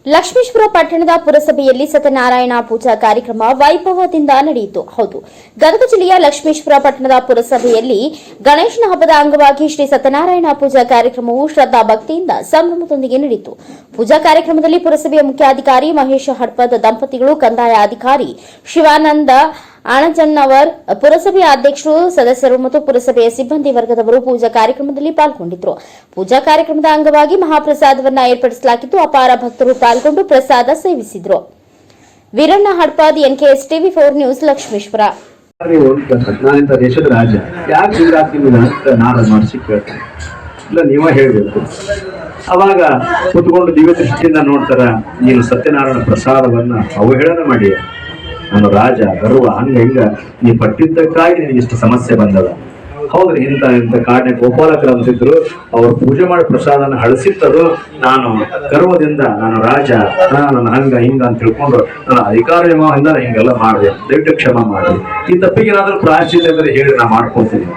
ಲಕ್ಷ್ಮೀಪುರ ಪಟ್ಟಣದ ಪುರಸಭೆಯಲ್ಲಿ ಸತ್ಯನಾರಾಯಣ ಪೂಜಾ ಕಾರ್ಯಕ್ರಮ ವೈಭವದಿಂದ ನಡೆಯಿತು. ಹೌದು, ಗದಗ ಜಿಲ್ಲೆಯ ಲಕ್ಷ್ಮೀಪುರ ಪಟ್ಟಣದ ಪುರಸಭೆಯಲ್ಲಿ ಗಣೇಶನ ಹಬ್ಬದ ಅಂಗವಾಗಿ ಶ್ರೀ ಸತ್ಯನಾರಾಯಣ ಪೂಜಾ ಕಾರ್ಯಕ್ರಮವು ಶ್ರದ್ಧಾ ಭಕ್ತಿಯಿಂದ ಸಂಭ್ರಮದೊಂದಿಗೆ ನಡೆಯಿತು. ಪೂಜಾ ಕಾರ್ಯಕ್ರಮದಲ್ಲಿ ಪುರಸಭೆಯ ಮುಖ್ಯಾಧಿಕಾರಿ ಮಹೇಶ್ ಹಡ್ಪದ್ ದಂಪತಿಗಳು, ಕಂದಾಯ ಅಧಿಕಾರಿ ಶಿವಾನಂದ ಆಣಜನ್ನವರ್, ಪುರಸಭೆಯ ಅಧ್ಯಕ್ಷರು, ಸದಸ್ಯರು ಮತ್ತು ಪುರಸಭೆಯ ಸಿಬ್ಬಂದಿ ವರ್ಗದವರು ಪೂಜಾ ಕಾರ್ಯಕ್ರಮದಲ್ಲಿ ಪಾಲ್ಗೊಂಡಿದ್ದರು. ಪೂಜಾ ಕಾರ್ಯಕ್ರಮದ ಅಂಗವಾಗಿ ಮಹಾಪ್ರಸಾದವನ್ನು ಏರ್ಪಡಿಸಲಾಗಿದ್ದು, ಅಪಾರ ಭಕ್ತರು ಪಾಲ್ಗೊಂಡು ಪ್ರಸಾದ ಸೇವಿಸಿದರು. Veeranna Hadpad, NKS TV4 news, Lakshmipura. ನಾನಿಂತ ದೇಶದ ರಾಜ ಯಾಕೆ ನಾರಾಜ ಮಾಡಿಸಿ ಕೇಳ್ತಾರೆ ಇಲ್ಲ, ನೀವ ಹೇಳ್ಬೇಕು. ಅವಾಗ ಕುತ್ಕೊಂಡು ದಿವ್ಯ ದೃಷ್ಟಿಯಿಂದ ನೋಡ್ತಾರ, ನೀನು ಸತ್ಯನಾರಾಯಣ ಪ್ರಸಾದವನ್ನ ಅವಹೇಳನ ಮಾಡಿ ನಾನು ರಾಜ ಗರ್ವ ಹಂಗ ಹಿಂಗ ನೀ ಪಟ್ಟಿದ್ದಕ್ಕಾಗಿ ನಿನಗೆ ಇಷ್ಟು ಸಮಸ್ಯೆ ಬಂದದ. ಹೌದ್ರಿ, ಇಂಥ ಕಾಡಿನ ಗೋಪಾಲಕರು ಅಂತಿದ್ರು, ಅವ್ರು ಪೂಜೆ ಮಾಡಿ ಪ್ರಸಾದನ ಹಳಸಿತ್ತದು. ನಾನು ಗರ್ವದಿಂದ ನಾನು ರಾಜ, ನನ್ನ ಹಂಗ ಹಿಂಗ ಅಂತ ತಿಳ್ಕೊಂಡು ನನ್ನ ಅಧಿಕಾರದಿಂದ ಹಿಂಗೆಲ್ಲ ಮಾಡಿದೆ. ದಯವಿಟ್ಟು ಕ್ಷಮ ಮಾಡಿ. ಈ ತಪ್ಪಿಗೆ ಏನಾದ್ರೂ ಪ್ರಾಯಶ್ಚಿತ್ತ ಅಂದ್ರೆ ಹೇಳಿ ನಾ ಮಾಡ್ಕೊತೀನಿ.